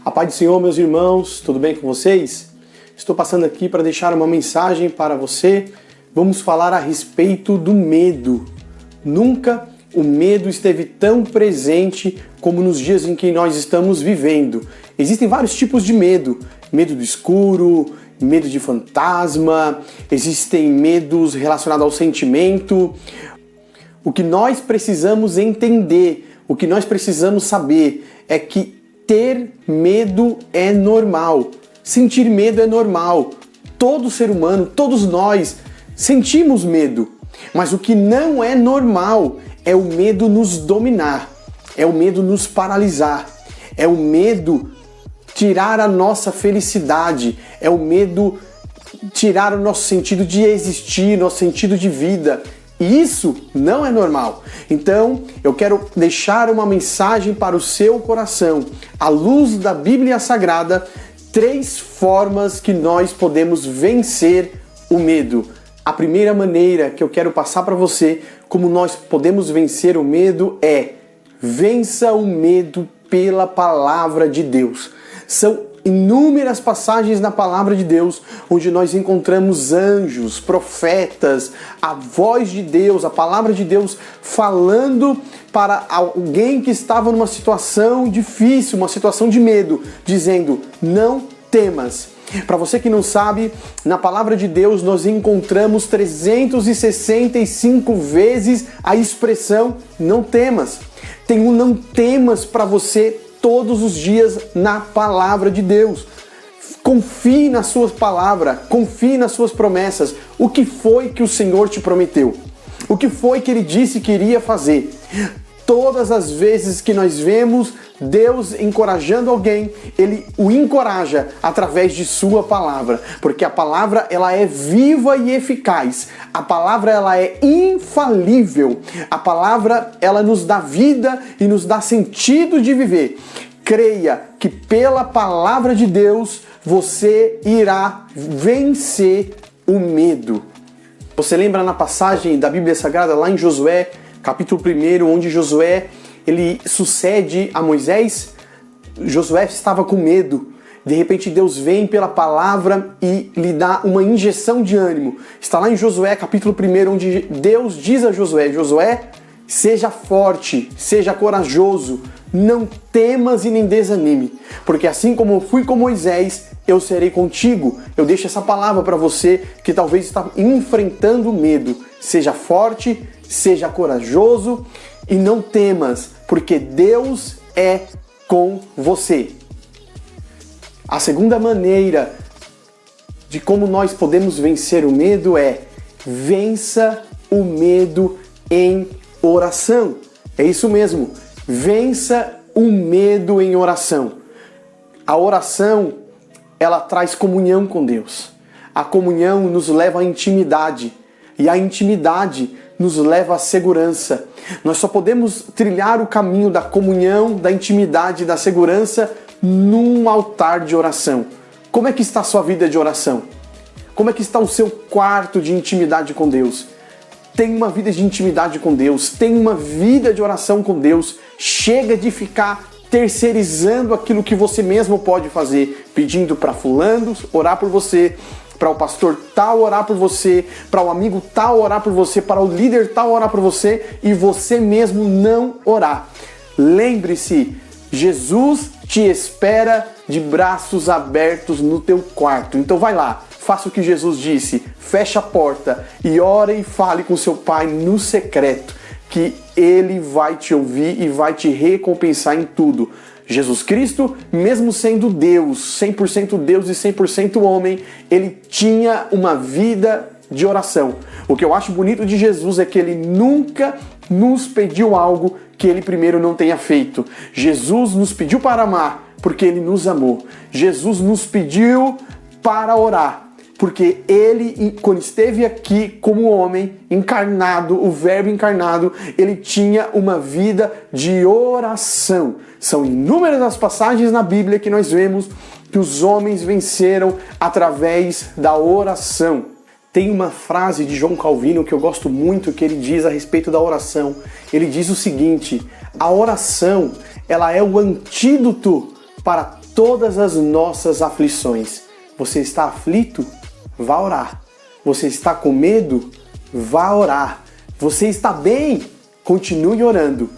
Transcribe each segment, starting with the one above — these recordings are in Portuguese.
A paz do Senhor, meus irmãos, tudo bem com vocês? Estou passando aqui para deixar uma mensagem para você. Vamos falar a respeito do medo. Nunca o medo esteve tão presente como nos dias em que nós estamos vivendo. Existem vários tipos de medo. Medo do escuro, medo de fantasma, existem medos relacionados ao sentimento. O que nós precisamos entender, o que nós precisamos saber é que ter medo é normal. Sentir medo é normal. Todo ser humano, todos nós sentimos medo. Mas o que não é normal é o medo nos dominar, é o medo nos paralisar, é o medo tirar a nossa felicidade, é o medo tirar o nosso sentido de existir, nosso sentido de vida. E isso não é normal. Então, eu quero deixar uma mensagem para o seu coração, à luz da Bíblia Sagrada, 3 formas que nós podemos vencer o medo. A primeira maneira que eu quero passar para você, como nós podemos vencer o medo, é vença o medo pela palavra de Deus. São inúmeras passagens na palavra de Deus onde nós encontramos anjos, profetas, a voz de Deus, a palavra de Deus falando para alguém que estava numa situação difícil, uma situação de medo, dizendo: não temas. Para você que não sabe, na palavra de Deus nós encontramos 365 vezes a expressão não temas. Tem um não temas para você todos os dias na palavra de Deus. Confie na sua palavra, confie nas suas promessas. O que foi que o Senhor te prometeu? O que foi que Ele disse que iria fazer? Todas as vezes que nós vemos Deus encorajando alguém, Ele o encoraja através de sua palavra, porque a palavra ela é viva e eficaz, a palavra ela é infalível, a palavra ela nos dá vida e nos dá sentido de viver. Creia que pela palavra de Deus você irá vencer o medo. Você lembra na passagem da Bíblia Sagrada lá em Josué, capítulo 1, onde Josué ele sucede a Moisés? Josué estava com medo. De repente Deus vem pela palavra e lhe dá uma injeção de ânimo. Está lá em Josué capítulo 1, onde Deus diz a Josué: Josué, seja forte, seja corajoso, não temas e nem desanime, porque assim como eu fui com Moisés, eu serei contigo. Eu deixo essa palavra para você que talvez está enfrentando medo. Seja forte, seja corajoso e não temas, porque Deus é com você. A segunda maneira de como nós podemos vencer o medo é vença o medo em oração. É isso mesmo, vença o medo em oração. A oração, ela traz comunhão com Deus. A comunhão nos leva à intimidade e a intimidade nos leva à segurança. Nós só podemos trilhar o caminho da comunhão, da intimidade e da segurança num altar de oração. Como é que está a sua vida de oração? Como é que está o seu quarto de intimidade com Deus? Tem uma vida de intimidade com Deus, tem uma vida de oração com Deus. Chega de ficar terceirizando aquilo que você mesmo pode fazer, pedindo para fulano orar por você, para o pastor tal orar por você, para o amigo tal orar por você, para o líder tal orar por você e você mesmo não orar. Lembre-se, Jesus te espera de braços abertos no teu quarto. Então vai lá, faça o que Jesus disse, fecha a porta e ore e fale com seu Pai no secreto, que Ele vai te ouvir e vai te recompensar em tudo. Jesus Cristo, mesmo sendo Deus, 100% Deus e 100% homem, Ele tinha uma vida de oração. O que eu acho bonito de Jesus é que Ele nunca nos pediu algo que Ele primeiro não tenha feito. Jesus nos pediu para amar, porque Ele nos amou. Jesus nos pediu para orar, porque Ele, quando esteve aqui como homem, encarnado, o verbo encarnado, Ele tinha uma vida de oração. São inúmeras as passagens na Bíblia que nós vemos que os homens venceram através da oração. Tem uma frase de João Calvino que eu gosto muito, que ele diz a respeito da oração. Ele diz o seguinte: a oração, ela é o antídoto para todas as nossas aflições. Você está aflito? Vá orar. Você está com medo? Vá orar. Você está bem? Continue orando.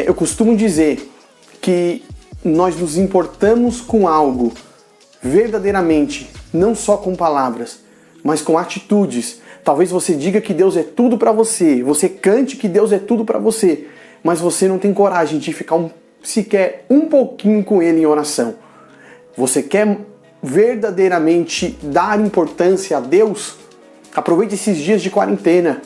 Eu costumo dizer que nós nos importamos com algo verdadeiramente, não só com palavras, mas com atitudes. Talvez você diga que Deus é tudo para você, você cante que Deus é tudo para você, mas você não tem coragem de ficar sequer um pouquinho com Ele em oração. Você quer verdadeiramente dar importância a Deus? Aproveite esses dias de quarentena.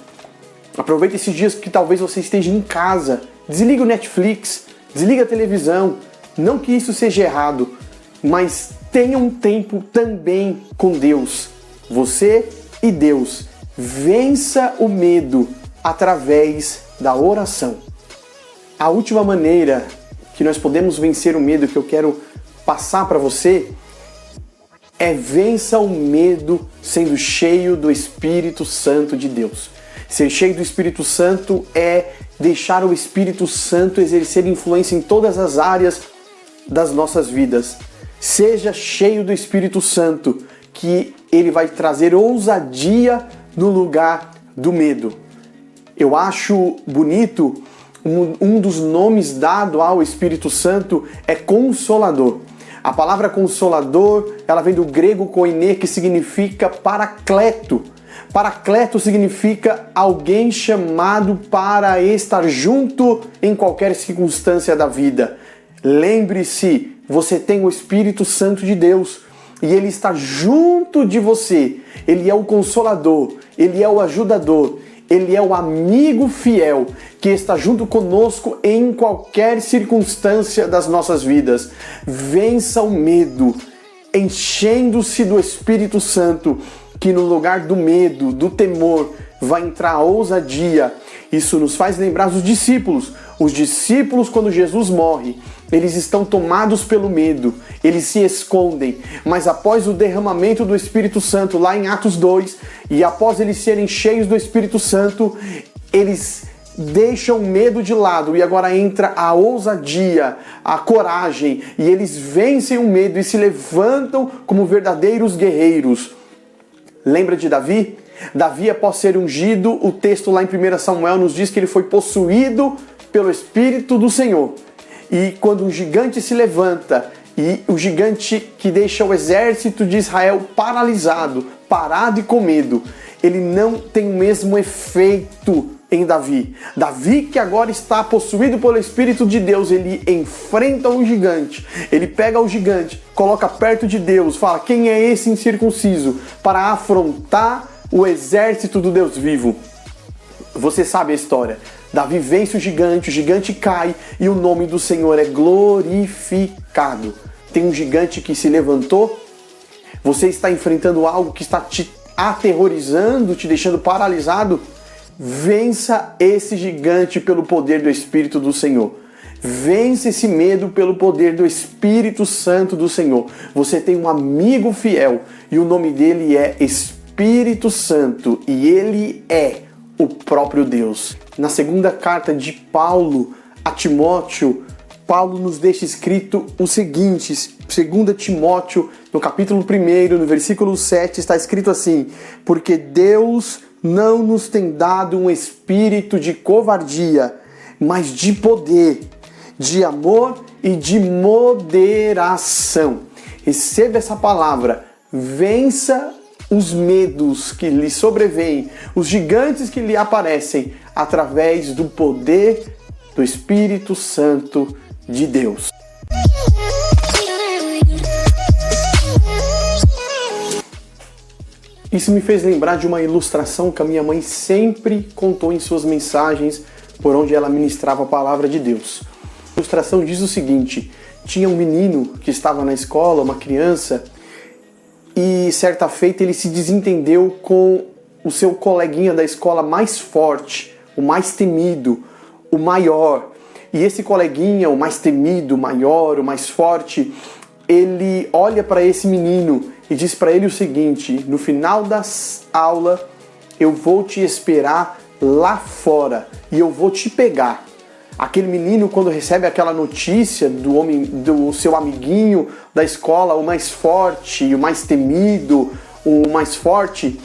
Aproveite esses dias que talvez você esteja em casa. Desliga o Netflix, desliga a televisão. Não que isso seja errado, mas tenha um tempo também com Deus. Você e Deus. Vença o medo através da oração. A última maneira que nós podemos vencer o medo que eu quero passar para você é vença o medo sendo cheio do Espírito Santo de Deus. Ser cheio do Espírito Santo é deixar o Espírito Santo exercer influência em todas as áreas das nossas vidas. Seja cheio do Espírito Santo, que ele vai trazer ousadia no lugar do medo. Eu acho bonito, um dos nomes dado ao Espírito Santo é Consolador. A palavra Consolador, ela vem do grego koiné, que significa paracleto. Paracleto significa alguém chamado para estar junto em qualquer circunstância da vida. Lembre-se, você tem o Espírito Santo de Deus e Ele está junto de você. Ele é o Consolador, Ele é o ajudador, Ele é o amigo fiel que está junto conosco em qualquer circunstância das nossas vidas. Vença o medo, enchendo-se do Espírito Santo, que no lugar do medo, do temor, vai entrar a ousadia. Isso nos faz lembrar dos discípulos. Os discípulos, quando Jesus morre, eles estão tomados pelo medo, eles se escondem, mas após o derramamento do Espírito Santo, lá em Atos 2, e após eles serem cheios do Espírito Santo, eles deixam o medo de lado e agora entra a ousadia, a coragem, e eles vencem o medo e se levantam como verdadeiros guerreiros. Lembra de Davi? Davi, após ser ungido, o texto lá em 1 Samuel nos diz que ele foi possuído pelo Espírito do Senhor. E quando um gigante se levanta, e o gigante que deixa o exército de Israel paralisado, parado e com medo, ele não tem o mesmo efeito em Davi. Davi, que agora está possuído pelo Espírito de Deus, ele enfrenta o gigante, ele pega o gigante, coloca perto de Deus, fala: quem é esse incircunciso? Para afrontar o exército do Deus vivo. Você sabe a história. Davi vence o gigante cai e o nome do Senhor é glorificado. Tem um gigante que se levantou. Você está enfrentando algo que está te aterrorizando, te deixando paralisado. Vença esse gigante pelo poder do Espírito do Senhor. Vença esse medo pelo poder do Espírito Santo do Senhor. Você tem um amigo fiel e o nome dele é Espírito Santo e ele é o próprio Deus. Na segunda carta de Paulo a Timóteo, Paulo nos deixa escrito o seguinte, 2 Timóteo, no capítulo 1, no versículo 7, está escrito assim: porque Deus não nos tem dado um espírito de covardia, mas de poder, de amor e de moderação. Receba essa palavra, vença os medos que lhe sobrevêm, os gigantes que lhe aparecem, através do poder do Espírito Santo de Deus. Isso me fez lembrar de uma ilustração que a minha mãe sempre contou em suas mensagens, por onde ela ministrava a palavra de Deus. A ilustração diz o seguinte: tinha um menino que estava na escola, uma criança, e certa feita ele se desentendeu com o seu coleguinha da escola mais forte, o mais temido, o maior. E esse coleguinha, o mais temido, o maior, o mais forte, ele olha para esse menino e diz para ele o seguinte: no final da aula eu vou te esperar lá fora e eu vou te pegar. Aquele menino, quando recebe aquela notícia do seu amiguinho da escola, o mais forte, o mais temido, o mais forte,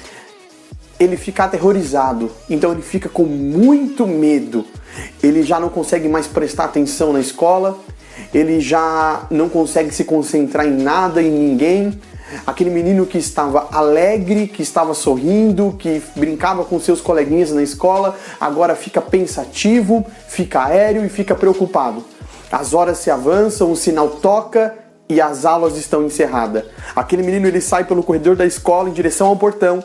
ele fica aterrorizado. Então ele fica com muito medo. Ele já não consegue mais prestar atenção na escola, ele já não consegue se concentrar em nada, em ninguém. Aquele menino que estava alegre, que estava sorrindo, que brincava com seus coleguinhas na escola, agora fica pensativo, fica aéreo e fica preocupado. As horas se avançam, o sinal toca e as aulas estão encerradas. Aquele menino, ele sai pelo corredor da escola em direção ao portão.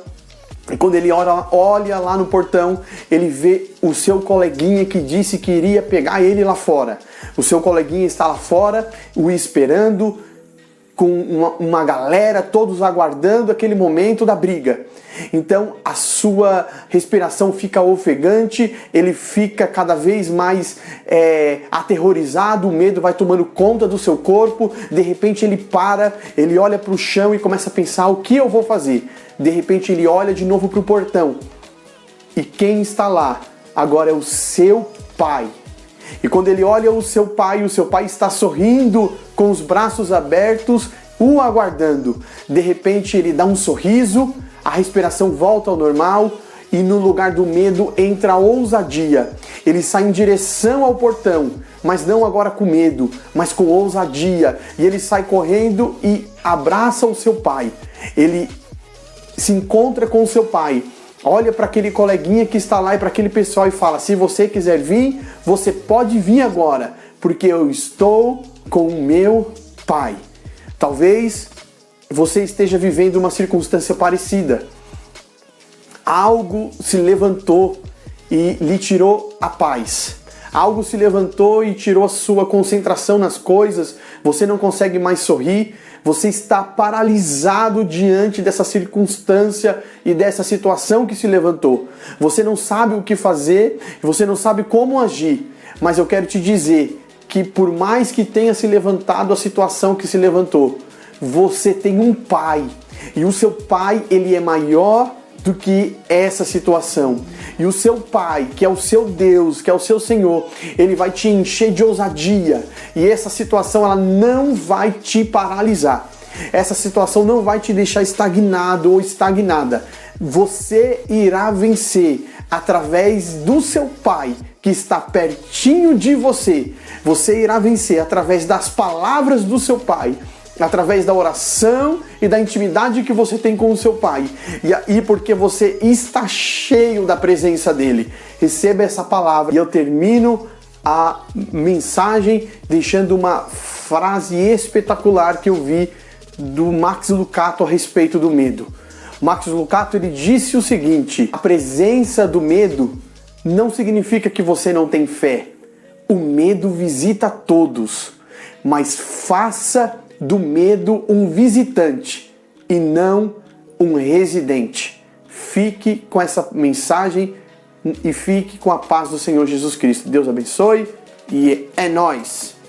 E quando ele olha lá no portão, ele vê o seu coleguinha que disse que iria pegar ele lá fora. O seu coleguinha está lá fora, o esperando, com uma galera, todos aguardando aquele momento da briga. Então a sua respiração fica ofegante, ele fica cada vez mais aterrorizado, o medo vai tomando conta do seu corpo. De repente ele para, ele olha para o chão e começa a pensar: o que eu vou fazer? De repente ele olha de novo para o portão e quem está lá agora é o seu pai. E quando ele olha o seu pai está sorrindo, com os braços abertos, o aguardando. De repente ele dá um sorriso, a respiração volta ao normal e no lugar do medo entra a ousadia. Ele sai em direção ao portão, mas não agora com medo, mas com ousadia. E ele sai correndo e abraça o seu pai. Ele se encontra com o seu pai, olha para aquele coleguinha que está lá e para aquele pessoal e fala: se você quiser vir, você pode vir agora, porque eu estou com o meu pai. Talvez você esteja vivendo uma circunstância parecida. Algo se levantou e lhe tirou a paz. Algo se levantou e tirou a sua concentração nas coisas. Você não consegue mais sorrir. Você está paralisado diante dessa circunstância e dessa situação que se levantou. Você não sabe o que fazer, você não sabe como agir. Mas eu quero te dizer que por mais que tenha se levantado a situação que se levantou, você tem um pai. E o seu pai, ele é maior do que essa situação. E o seu pai, que é o seu Deus, que é o seu Senhor, ele vai te encher de ousadia. E essa situação, ela não vai te paralisar. Essa situação não vai te deixar estagnado ou estagnada. Você irá vencer através do seu pai, que está pertinho de você. Você irá vencer através das palavras do seu pai, através da oração e da intimidade que você tem com o seu pai. E aí, porque você está cheio da presença dele. Receba essa palavra. E eu termino a mensagem deixando uma frase espetacular que eu vi do Max Lucado a respeito do medo. Max Lucado, ele disse o seguinte: a presença do medo não significa que você não tem fé. O medo visita todos, mas faça do medo um visitante e não um residente. Fique com essa mensagem e fique com a paz do Senhor Jesus Cristo. Deus abençoe e é nóis!